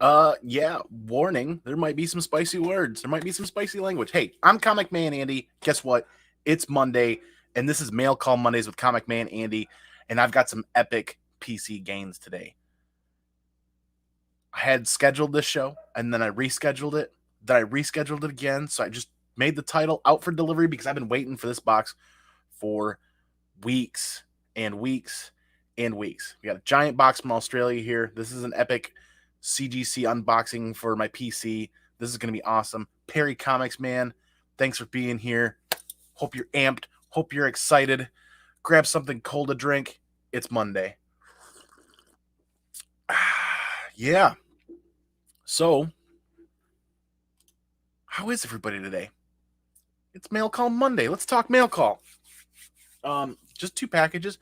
Yeah, warning, there might be some spicy words. There might be some spicy language. Hey, I'm Comic Man Andy. Guess what? It's Monday, and this is Mail Call Mondays with Comic Man Andy, and I've got some epic PC gains today. I had scheduled this show, and then I rescheduled it. Then I rescheduled it again, so I just made the title out for delivery because I've been waiting for this box for weeks and weeks and weeks. We got a giant box from Australia here. This is an epic CGC unboxing for my PC. This is going to be awesome. Perry Comics, man, thanks for being here. Hope you're amped. Hope you're excited. Grab something cold to drink. It's Monday. Yeah. So, how is everybody today? It's Mail Call Monday. Let's talk Mail Call. Just two packages.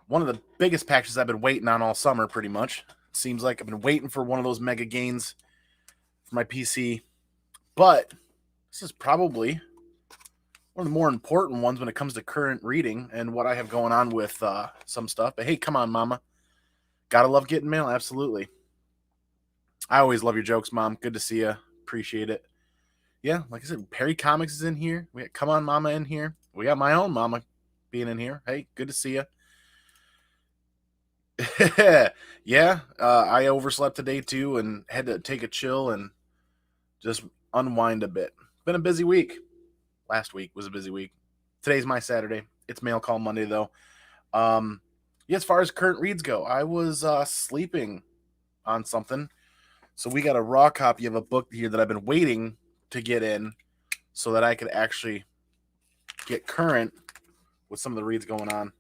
One of the biggest packages I've been waiting on all summer, pretty much. It seems like I've been waiting for one of those mega gains for my PC. But this is probably one of the more important ones when it comes to current reading and what I have going on with some stuff. But hey, come on, Mama. Gotta love getting mail, absolutely. I always love your jokes, Mom. Good to see you. Appreciate it. Yeah, like I said, Perry Comics is in here. We got Come On Mama in here. We got my own mama being in here. Hey, good to see you. Yeah, I overslept today too and had to take a chill and just unwind a bit. Been a busy week. Last week was a busy week. Today's my Saturday. It's Mail Call Monday though. Yeah, as far as current reads go, I was sleeping on something. So we got a raw copy of a book here that I've been waiting to get in so that I could actually get current with some of the reads going on.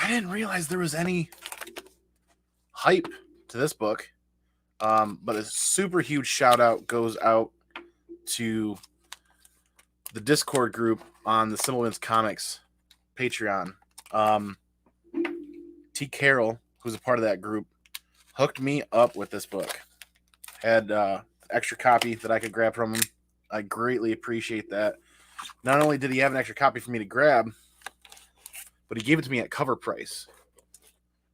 I didn't realize there was any hype to this book. But a super huge shout out goes out to the Discord group on the Simpleman's Comics Patreon. T. Carroll, who's a part of that group, hooked me up with this book. Had extra copy that I could grab from him. I greatly appreciate that. Not only did he have an extra copy for me to grab, but he gave it to me at cover price.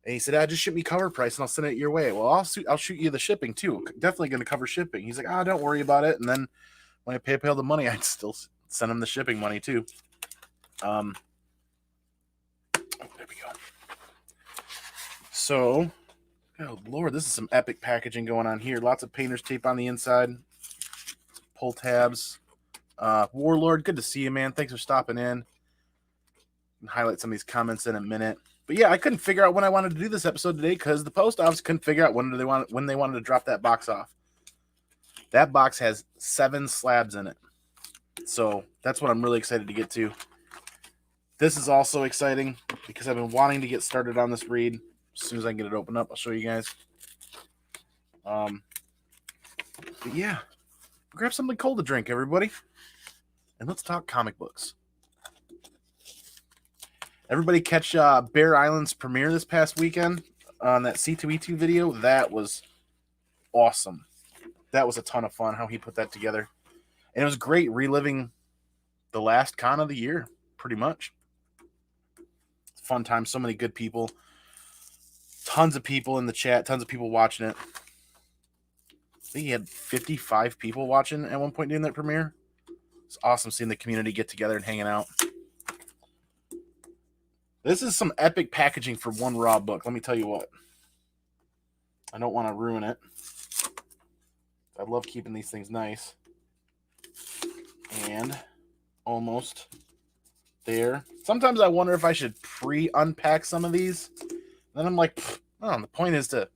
And he said, just ship me cover price and I'll send it your way. Well, I'll shoot you the shipping too. Definitely going to cover shipping. He's like, don't worry about it. And then when I PayPal the money, I'd still send him the shipping money too. There we go. So, oh Lord, this is some epic packaging going on here. Lots of painter's tape on the inside. Pull tabs. Warlord, good to see you, man. Thanks for stopping in. And highlight some of these comments in a minute. But yeah, I couldn't figure out when I wanted to do this episode today because the post office couldn't figure out when they wanted to drop that box off. That box has 7 slabs in it. So that's what I'm really excited to get to. This is also exciting because I've been wanting to get started on this read. As soon as I can get it opened up, I'll show you guys. But yeah, grab something cold to drink, everybody. And let's talk comic books. Everybody catch Bear Island's premiere this past weekend on that C2E2 video. That was awesome. That was a ton of fun how he put that together. And it was great reliving the last con of the year, pretty much. Fun time. So many good people. Tons of people in the chat. Tons of people watching it. I think he had 55 people watching at one point during that premiere. It's awesome seeing the community get together and hanging out. This is some epic packaging for one raw book. Let me tell you what. I don't want to ruin it. I love keeping these things nice. And almost there. Sometimes I wonder if I should pre-unpack some of these. Then I'm like, the point is to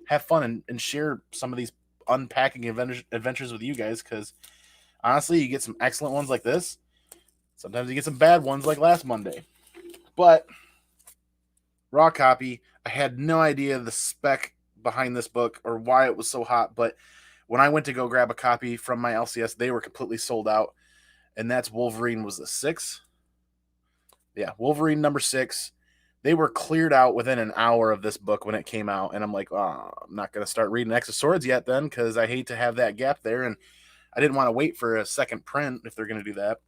have fun and share some of these unpacking adventures with you guys because honestly, you get some excellent ones like this. Sometimes you get some bad ones like last Monday. But raw copy, I had no idea the spec behind this book or why it was so hot. But when I went to go grab a copy from my LCS, they were completely sold out. And that's Wolverine was the 6. Yeah, Wolverine number 6. They were cleared out within an hour of this book when it came out. And I'm like, I'm not going to start reading X of Swords yet then because I hate to have that gap there. And I didn't want to wait for a second print if they're going to do that.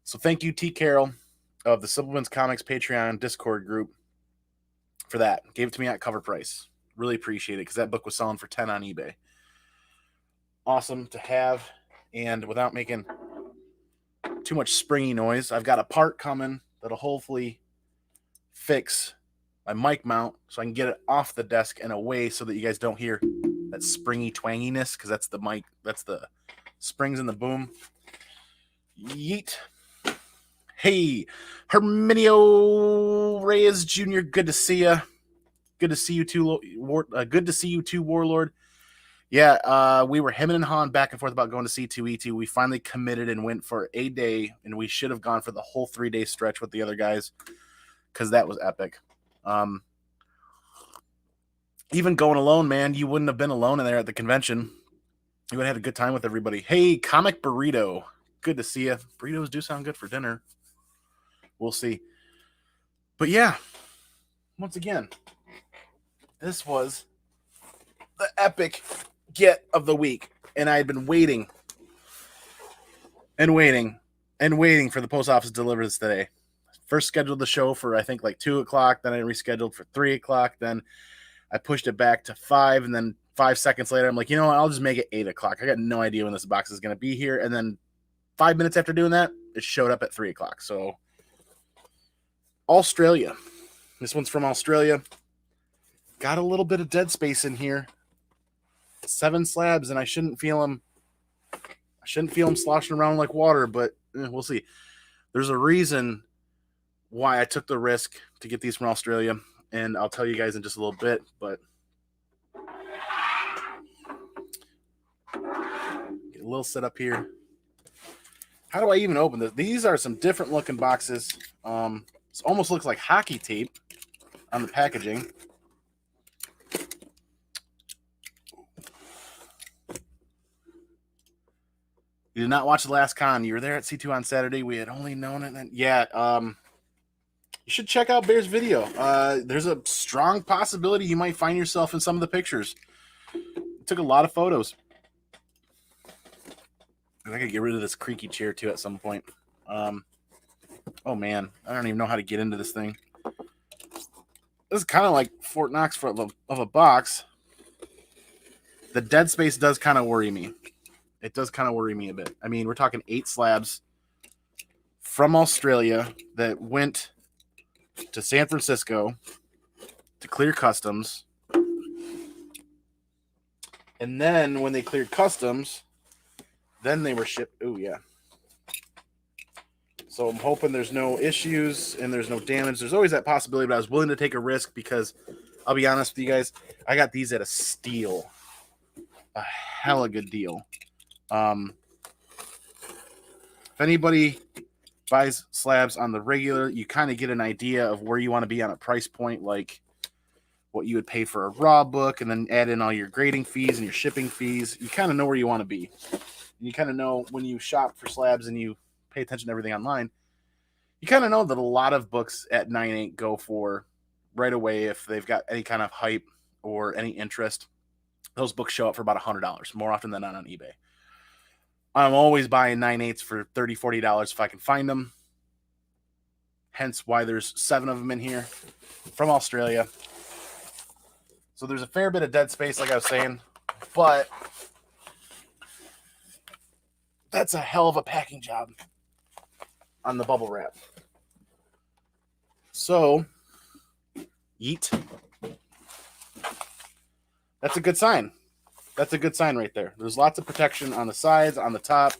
So thank you, T. Carroll, of the Simpleman's Comics Patreon Discord group for that. Gave it to me at cover price. Really appreciate it because that book was selling for 10 on eBay. Awesome to have. And without making too much springy noise, I've got a part coming that'll hopefully fix my mic mount so I can get it off the desk and away so that you guys don't hear that springy twanginess, because that's the mic, that's the springs in the boom. Yeet. Hey, Herminio Reyes Jr., good to see you. Good to see you too. Good to see you too, Warlord. Yeah, we were hemming and hawing back and forth about going to C2E2. We finally committed and went for a day, and we should have gone for the whole 3-day stretch with the other guys because that was epic. Even going alone, man, you wouldn't have been alone in there at the convention. You would have had a good time with everybody. Hey, Comic Burrito, good to see you. Burritos do sound good for dinner. We'll see. But yeah, once again, this was the epic get of the week, and I had been waiting and waiting and waiting for the post office to deliver this today. First scheduled the show for I think like 2 o'clock, then I rescheduled for 3 o'clock, then I pushed it back to 5, and then 5 seconds later I'm like, you know what, I'll just make it 8 o'clock. I got no idea when this box is going to be here, and then 5 minutes after doing that, it showed up at 3 o'clock. So Australia, this one's from Australia. Got a little bit of dead space in here. 7 slabs, and I shouldn't feel them sloshing around like water, but we'll see. There's a reason why I took the risk to get these from Australia, and I'll tell you guys in just a little bit, but get a little set up here. How do I even open this? These are some different looking boxes. This almost looks like hockey tape on the packaging. You did not watch the last con. You were there at C2 on Saturday. We had only known it. And yeah, you should check out Bear's video. There's a strong possibility you might find yourself in some of the pictures. Took a lot of photos. And I could get rid of this creaky chair too at some point. Oh man, I don't even know how to get into this thing. This is kind of like Fort Knox of a box. The dead space does kind of worry me. It does kind of worry me a bit. I mean, we're talking 8 slabs from Australia that went to San Francisco to clear customs. And then when they cleared customs, then they were shipped. Oh, yeah. So I'm hoping there's no issues and there's no damage. There's always that possibility, but I was willing to take a risk because I'll be honest with you guys, I got these at a steal. A hella good deal. If anybody buys slabs on the regular, you kind of get an idea of where you want to be on a price point, like what you would pay for a raw book, and then add in all your grading fees and your shipping fees. You kind of know where you want to be. You kind of know when you shop for slabs and you pay attention to everything online, you kind of know that a lot of books at 9.8 go for right away if they've got any kind of hype or any interest. Those books show up for about $100 more often than not on eBay. I'm always buying 9.8s for $30, $40 if I can find them. Hence why there's 7 of them in here from Australia. So there's a fair bit of dead space, like I was saying, but that's a hell of a packing job on the bubble wrap. So, yeet. That's a good sign. That's a good sign right there. There's lots of protection on the sides, on the top.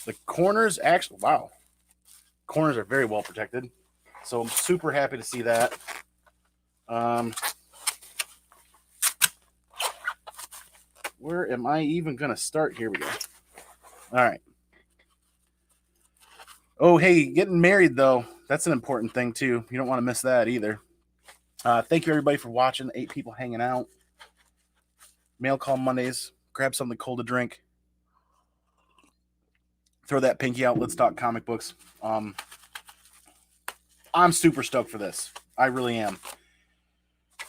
The corners, actually, wow. Corners are very well protected. So I'm super happy to see that. Where am I even going to start? Here we go. All right. Oh, hey, getting married, though. That's an important thing, too. You don't want to miss that either. Thank you, everybody, for watching. 8 people hanging out. MailCall Mondays. Grab something cold to drink. Throw that pinky out. Let's talk comic books. I'm super stoked for this. I really am.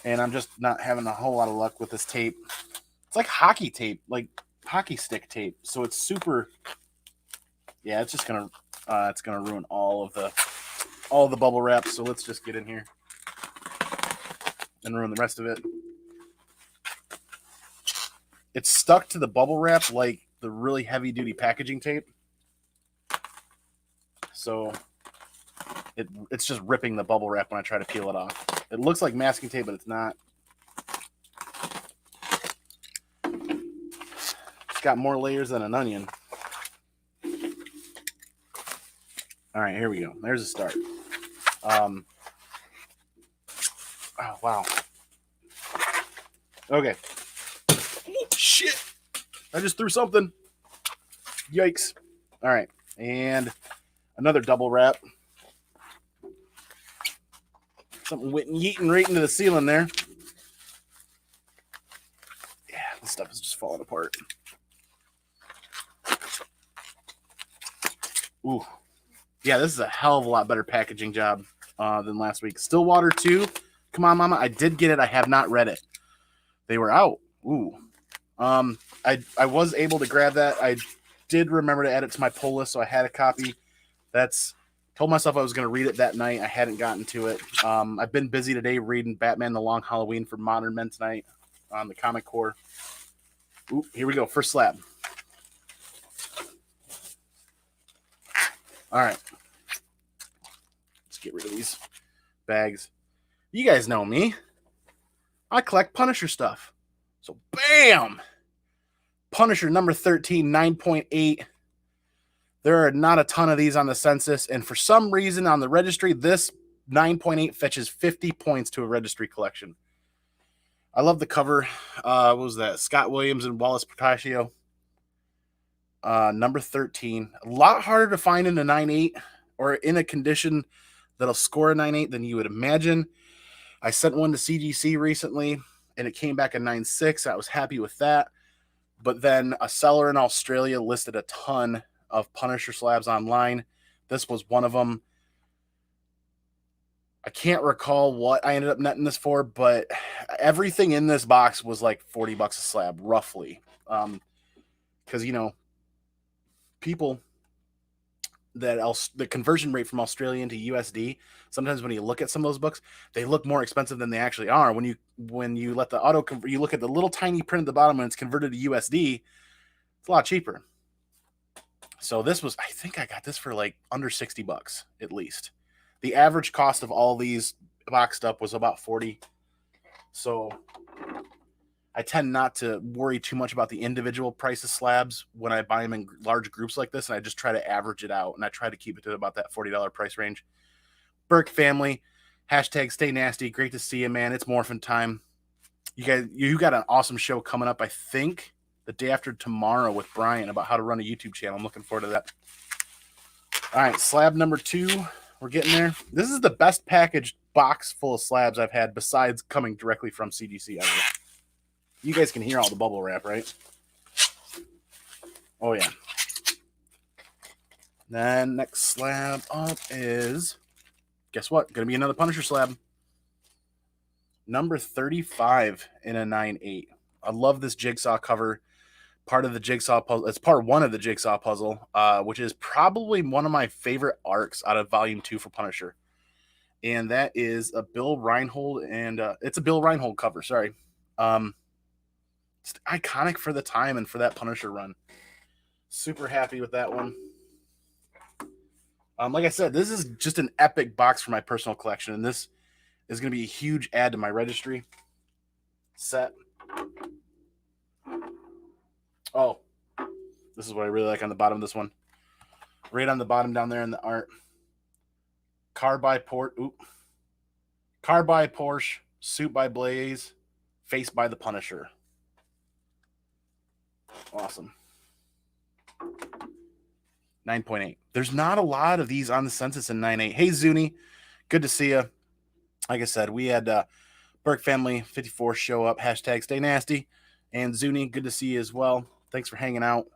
And I'm just not having a whole lot of luck with this tape. It's like hockey tape, like hockey stick tape. So it's super. Yeah, it's just gonna ruin all of the bubble wrap. So let's just get in here. and ruin the rest of it. It's stuck to the bubble wrap like the really heavy-duty packaging tape. So it's just ripping the bubble wrap when I try to peel it off. It looks like masking tape, but it's not. It's got more layers than an onion. All right, here we go. There's a start. Oh, wow. Okay. Oh, shit. I just threw something. Yikes. All right. And another double wrap. Something went yeeting right into the ceiling there. Yeah, this stuff is just falling apart. Ooh. Yeah, this is a hell of a lot better packaging job than last week. Stillwater 2. Come on, Mama. I did get it. I have not read it. They were out. Ooh. I was able to grab that. I did remember to add it to my pull list, so I had a copy. Told myself I was going to read it that night. I hadn't gotten to it. I've been busy today reading Batman the Long Halloween for Modern Men tonight on the Comic Core. Ooh, here we go. First slab. All right. Let's get rid of these bags. You guys know me. I collect Punisher stuff. So, bam! Punisher number 13, 9.8. There are not a ton of these on the census, and for some reason on the registry, this 9.8 fetches 50 points to a registry collection. I love the cover. What was that? Scott Williams and Wallace Portacio. Number 13. A lot harder to find in a 9.8 or in a condition that'll score a 9.8 than you would imagine. I sent one to CGC recently, and it came back a 9.6. I was happy with that. But then a seller in Australia listed a ton of Punisher slabs online. This was one of them. I can't recall what I ended up netting this for, but everything in this box was like $40 a slab, roughly. Because, you know, people the conversion rate from Australian to USD, sometimes when you look at some of those books, they look more expensive than they actually are. When you let the you look at the little tiny print at the bottom and it's converted to USD, it's a lot cheaper. So this was, I think I got this for like under $60 at least. The average cost of all these boxed up was about 40. So I tend not to worry too much about the individual price of slabs when I buy them in large groups like this, and I just try to average it out, and I try to keep it to about that $40 price range. Burke family, hashtag stay nasty. Great to see you, man. It's morphin' time. You got an awesome show coming up, I think, the day after tomorrow with Brian about how to run a YouTube channel. I'm looking forward to that. All right, slab number 2. We're getting there. This is the best packaged box full of slabs I've had besides coming directly from CGC ever. You guys can hear all the bubble wrap, right? Oh, yeah. Then next slab up is, guess what? Going to be another Punisher slab. Number 35 in a 9.8. I love this jigsaw cover. Part of the jigsaw puzzle. It's part 1 of the jigsaw puzzle, which is probably one of my favorite arcs out of Volume 2 for Punisher. And that is a Bill Reinhold, and it's a Bill Reinhold cover, sorry. It's iconic for the time and for that Punisher run. Super happy with that one. Like I said, this is just an epic box for my personal collection, and this is going to be a huge add to my registry set. Oh, this is what I really like on the bottom of this one. Right on the bottom down there in the art. Car by Porsche, suit by Blaze, face by the Punisher. Awesome. 9.8. There's not a lot of these on the census in 9.8. Hey, Zuni. Good to see you. Like I said, we had Burke Family 54 show up. Hashtag stay nasty. And Zuni, good to see you as well. Thanks for hanging out.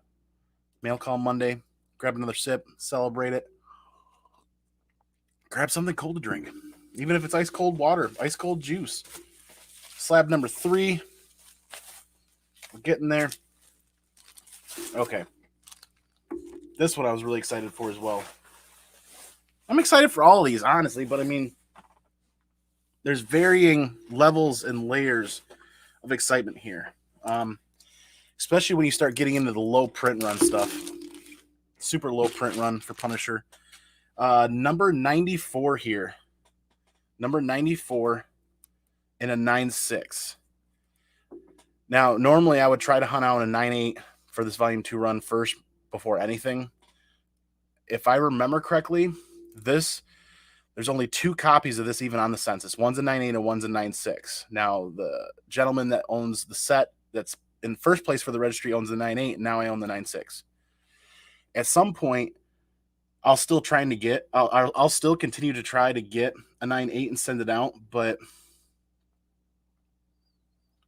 Mail call Monday. Grab another sip. Celebrate it. Grab something cold to drink. Even if it's ice cold water. Ice cold juice. Slab number 3. We're getting there. Okay. This one I was really excited for as well. I'm excited for all of these, honestly, but I mean, there's varying levels and layers of excitement here. Especially when you start getting into the low print run stuff. Super low print run for Punisher. Number 94 here. Number 94 in a 9.6. Now, normally I would try to hunt out a 9.8 for this Volume 2 run first before anything. If I remember correctly, there's only 2 copies of this even on the census. One's a 9.8 and one's a 9.6. Now, the gentleman that owns the set that's in first place for the registry owns the 9.8, and now I own the 9.6. At some point, I'll still continue to try to get a 9.8 and send it out, but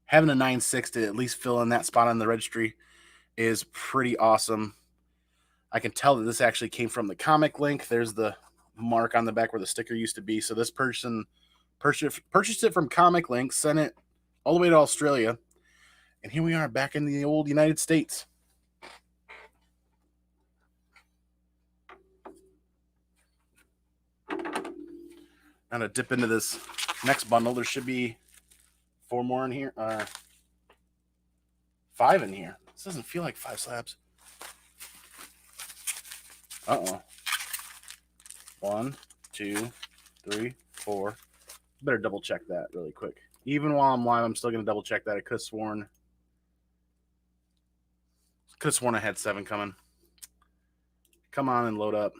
having a 9.6 to at least fill in that spot on the registry is pretty awesome. I can tell that this actually came from the comic link. There's the mark on the back where the sticker used to be. So this person purchased it from Comic Link, sent it all the way to Australia, and here we are back in the old United States. Now to dip into this next bundle, there should be 4 more in here. 5 in here. This doesn't feel like 5 slabs. Uh-oh. 1, 2, 3, 4. Better double check that really quick. Even while I'm live, I'm still going to double check that. I could have sworn I had 7 coming. Come on and load up.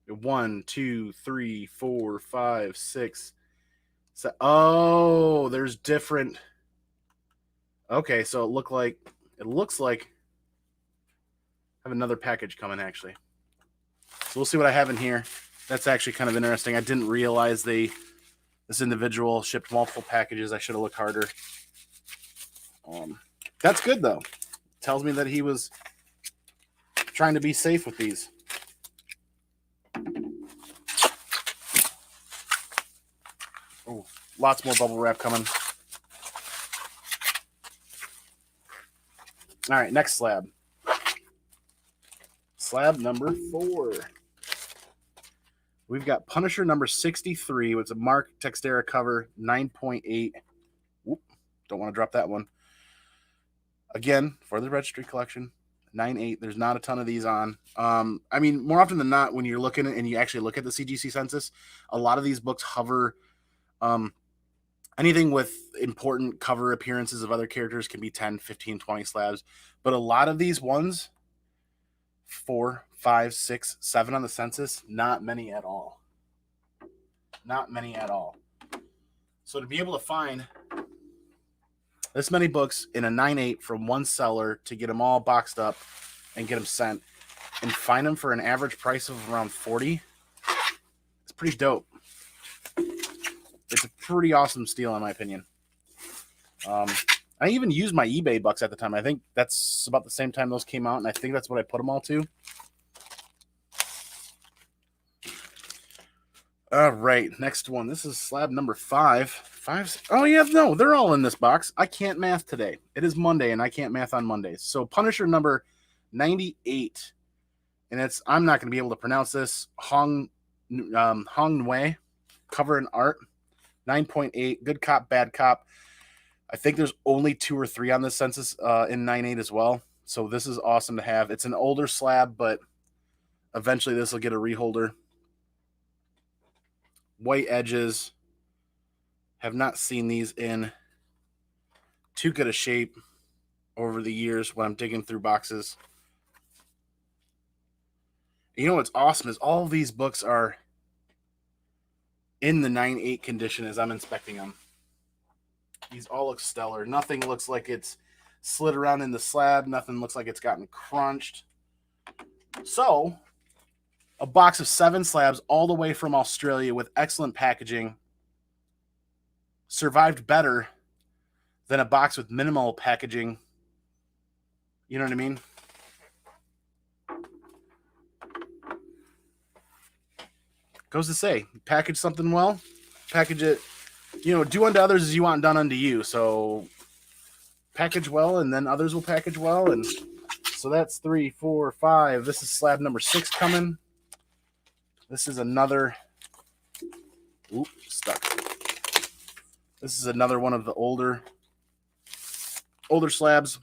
1, 2, 3, 4, 5, 6. Oh, there's different. Okay, so it looks like I have another package coming actually. So we'll see what I have in here. That's actually kind of interesting. I didn't realize this individual shipped multiple packages. I should have looked harder. That's good though. Tells me that he was trying to be safe with these. Oh, lots more bubble wrap coming. All right, next slab. Slab number 4. We've got Punisher number 63. It's a Mark Texeira cover, 9.8. Whoop, don't want to drop that one. Again, for the registry collection, 9.8. There's not a ton of these on. I mean, more often than not, when you're looking and you actually look at the CGC census, a lot of these books hover. Anything with important cover appearances of other characters can be 10, 15, 20 slabs. But a lot of these ones, 4, 5, 6, 7 on the census, not many at all. Not many at all. So to be able to find this many books in a 9.8 from one seller, to get them all boxed up and get them sent, and find them for an average price of around $40, it's pretty dope. It's a pretty awesome steal in my opinion. I even used my eBay bucks at the time. I think that's about the same time those came out, and I think that's what I put them all to. All right, next one. This is slab number 5. Oh, yeah, no, they're all in this box. I can't math today. It is Monday, and I can't math on Mondays. So Punisher number 98. And I'm not going to be able to pronounce this. Hong Nui, cover and art. 9.8. Good cop, bad cop. I think there's only 2 or 3 on this census in 9.8 as well. So this is awesome to have. It's an older slab, but eventually this will get a reholder. White edges. Have not seen these in too good a shape over the years when I'm digging through boxes. You know what's awesome is all of these books are in the 9.8 condition as I'm inspecting them. These all look stellar. Nothing looks like it's slid around in the slab. Nothing looks like it's gotten crunched. So, a box of 7 slabs all the way from Australia with excellent packaging survived better than a box with minimal packaging. You know what I mean? Goes to say, package something well, package it, do unto others as you want done unto you. So package well, and then others will package well. And so that's 3, 4, 5. This is slab number 6 coming. This is another, stuck. This is another one of the older slabs.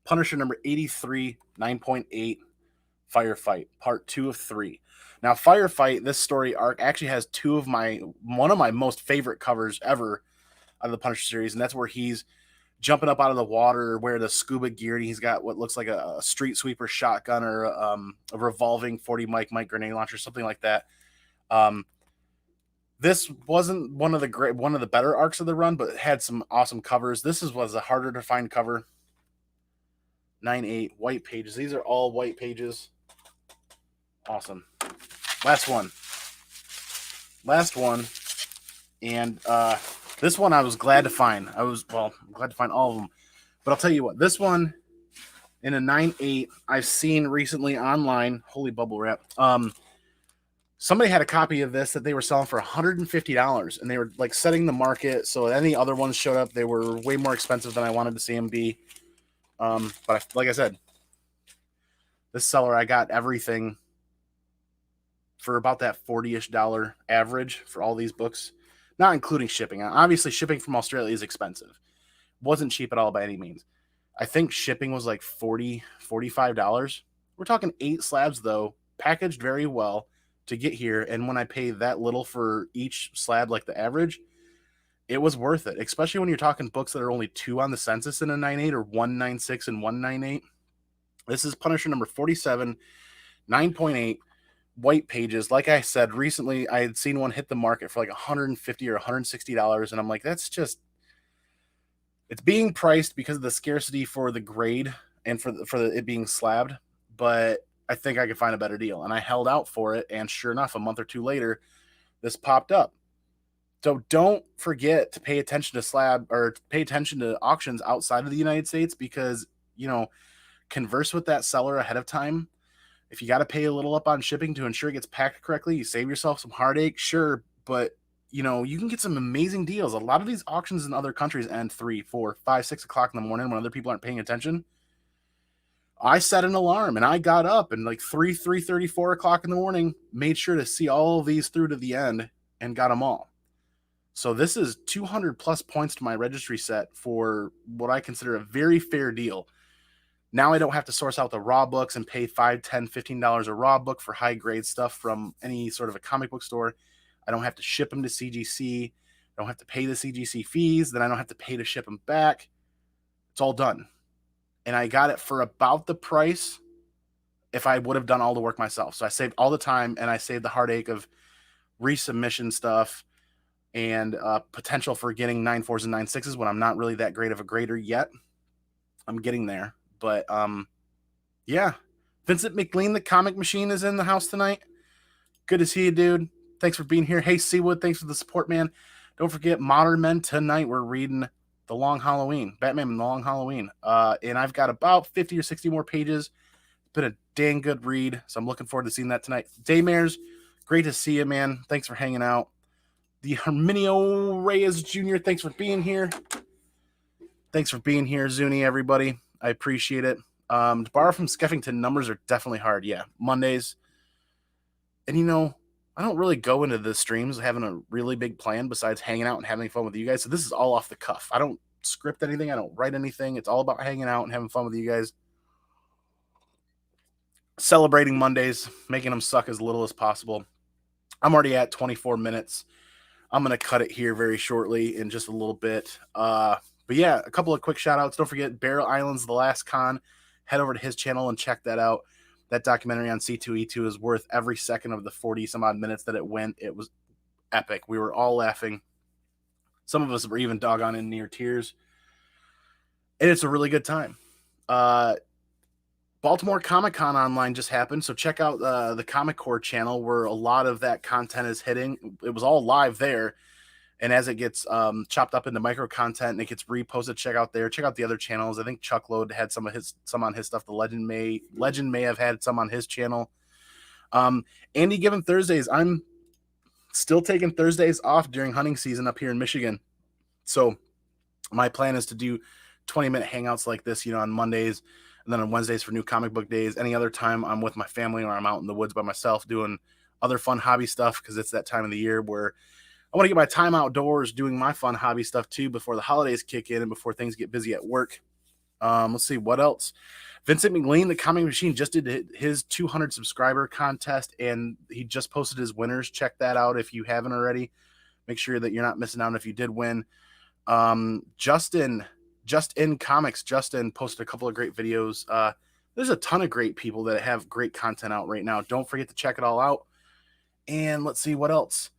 Punisher number 83, 9.8, Firefight, part 2 of 3. Now, Firefight, this story arc actually has one of my most favorite covers ever out of the Punisher series, and that's where he's jumping up out of the water, wearing the scuba gear, and he's got what looks like a street sweeper shotgun or a revolving 40 Mike grenade launcher, something like that. This wasn't one of the better arcs of the run, but it had some awesome covers. This was a harder to find cover. 9/8 white pages. These are all white pages. Awesome. Last one. And this one I was glad to find. I'm glad to find all of them. But I'll tell you what, this one in a 9/8 I've seen recently online. Holy bubble wrap. Somebody had a copy of this that they were selling for $150, and they were like setting the market. So any other ones showed up, they were way more expensive than I wanted to see them be. But like I said, this seller, I got everything for about that $40-ish average for all these books, not including shipping. Obviously, shipping from Australia is expensive. Wasn't cheap at all by any means. I think shipping was like $40, $45. We're talking 8 slabs, though, packaged very well to get here. And when I pay that little for each slab, like the average, it was worth it, especially when you're talking books that are only 2 on the census in a 9/8 or 196 and 198. This is Punisher number 47, 9.8, white pages. Like I said, recently I had seen one hit the market for like $150 or $160, and I'm like, that's just, it's being priced because of the scarcity for the grade and for it being slabbed, but I think I could find a better deal. And I held out for it, and sure enough, a month or two later, this popped up. So don't forget to pay attention to auctions outside of the United States, because, converse with that seller ahead of time. If you got to pay a little up on shipping to ensure it gets packed correctly, you save yourself some heartache, sure, but you can get some amazing deals. A lot of these auctions in other countries end 3, 4, 5, 6 o'clock in the morning when other people aren't paying attention. I set an alarm and I got up and like 3:30, 4 o'clock in the morning, made sure to see all of these through to the end and got them all. So this is 200 plus points to my registry set for what I consider a very fair deal. Now I don't have to source out the raw books and pay $5, $10, $15 a raw book for high grade stuff from any sort of a comic book store. I don't have to ship them to CGC. I don't have to pay the CGC fees. Then I don't have to pay to ship them back. It's all done. And I got it for about the price if I would have done all the work myself. So I saved all the time, and I saved the heartache of resubmission stuff and potential for getting 9.4s and 9.6s when I'm not really that great of a grader yet. I'm getting there. But yeah, Vincent McLean, the comic machine, is in the house tonight. Good to see you, dude. Thanks for being here. Hey, Seawood, thanks for the support, man. Don't forget, Modern Men tonight. We're reading The Long Halloween, Batman and The Long Halloween. And I've got about 50 or 60 more pages. It's been a dang good read, so I'm looking forward to seeing that tonight. Daymares, great to see you, man. Thanks for hanging out. The Herminio Reyes Jr., thanks for being here. Thanks for being here, Zuni, everybody. I appreciate it. To borrow from Skeffington, numbers are definitely hard. Yeah, Mondays. And, I don't really go into the streams having a really big plan besides hanging out and having fun with you guys. So this is all off the cuff. I don't script anything. I don't write anything. It's all about hanging out and having fun with you guys. Celebrating Mondays, making them suck as little as possible. I'm already at 24 minutes. I'm going to cut it here very shortly in just a little bit. But yeah, a couple of quick shout outs. Don't forget Barrel Island's The Last Con. Head over to his channel and check that out. That documentary on C2E2 is worth every second of the 40 some odd minutes that it went. It was epic. We were all laughing. Some of us were even doggone in near tears. And it's a really good time. Baltimore Comic-Con Online just happened, so check out the Comic Core channel where a lot of that content is hitting. It was all live there. And as it gets chopped up into micro content and it gets reposted, check out there. Check out the other channels. I think Chuckload had some on his stuff. The Legend may have had some on his channel. Andy Given Thursdays. I'm still taking Thursdays off during hunting season up here in Michigan. So my plan is to do 20-minute hangouts like this, on Mondays, and then on Wednesdays for new comic book days. Any other time I'm with my family or I'm out in the woods by myself doing other fun hobby stuff, because it's that time of the year where I want to get my time outdoors doing my fun hobby stuff too before the holidays kick in and before things get busy at work. Let's see what else. Vincent McLean, the Comic Machine, just did his 200 subscriber contest, and he just posted his winners. Check that out if you haven't already. Make sure that you're not missing out if you did win. Justin Comics, Justin posted a couple of great videos. There's a ton of great people that have great content out right now. Don't forget to check it all out. And let's see what else.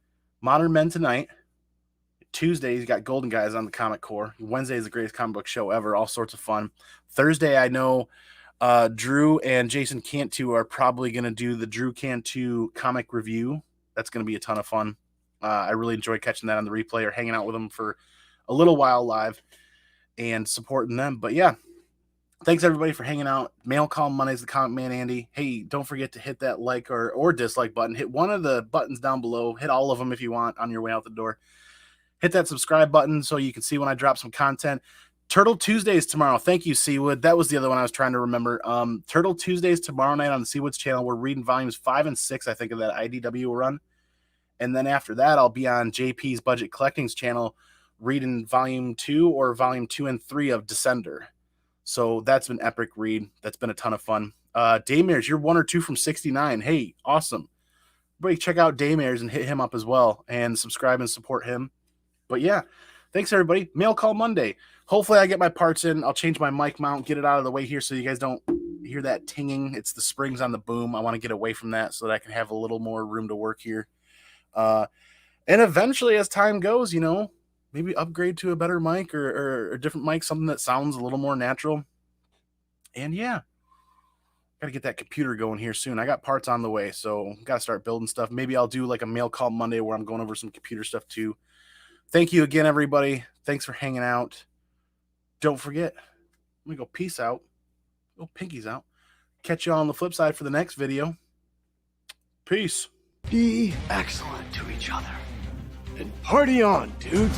Modern Men Tonight. Tuesday, he's got Golden Guys on the Comic Core. Wednesday is the greatest comic book show ever. All sorts of fun. Thursday, I know Drew and Jason Cantu are probably going to do the Drew Cantu comic review. That's going to be a ton of fun. I really enjoy catching that on the replay or hanging out with them for a little while live and supporting them. But yeah, thanks everybody for hanging out. Mail Call Mondays, the Comic Man Andy. Hey, don't forget to hit that like or dislike button. Hit one of the buttons down below. Hit all of them if you want on your way out the door. Hit that subscribe button so you can see when I drop some content. Turtle Tuesdays tomorrow. Thank you, Seawood. That was the other one I was trying to remember. Turtle Tuesdays tomorrow night on the Seawood's channel. We're reading volumes 5 and 6, I think, of that IDW run. And then after that, I'll be on JP's Budget Collecting's channel reading volume 2 or volume 2 and 3 of Descender. So that's been an epic read. That's been a ton of fun. Daymares, you're 1 or 2 from 69. Hey, awesome. Everybody check out Daymares and hit him up as well and subscribe and support him. But yeah, thanks everybody. Mail Call Monday. Hopefully I get my parts in. I'll change my mic mount, get it out of the way here so you guys don't hear that tinging. It's the springs on the boom. I want to get away from that so that I can have a little more room to work here. And eventually as time goes, you know, maybe upgrade to a better mic or a different mic, something that sounds a little more natural. And yeah, got to get that computer going here soon. I got parts on the way, so got to start building stuff. Maybe I'll do like a Mail Call Monday where I'm going over some computer stuff too. Thank you again, everybody. Thanks for hanging out. Don't forget, let me go peace out. Go pinkies out. Catch you on the flip side for the next video. Peace. Be excellent to each other. And party on, dudes.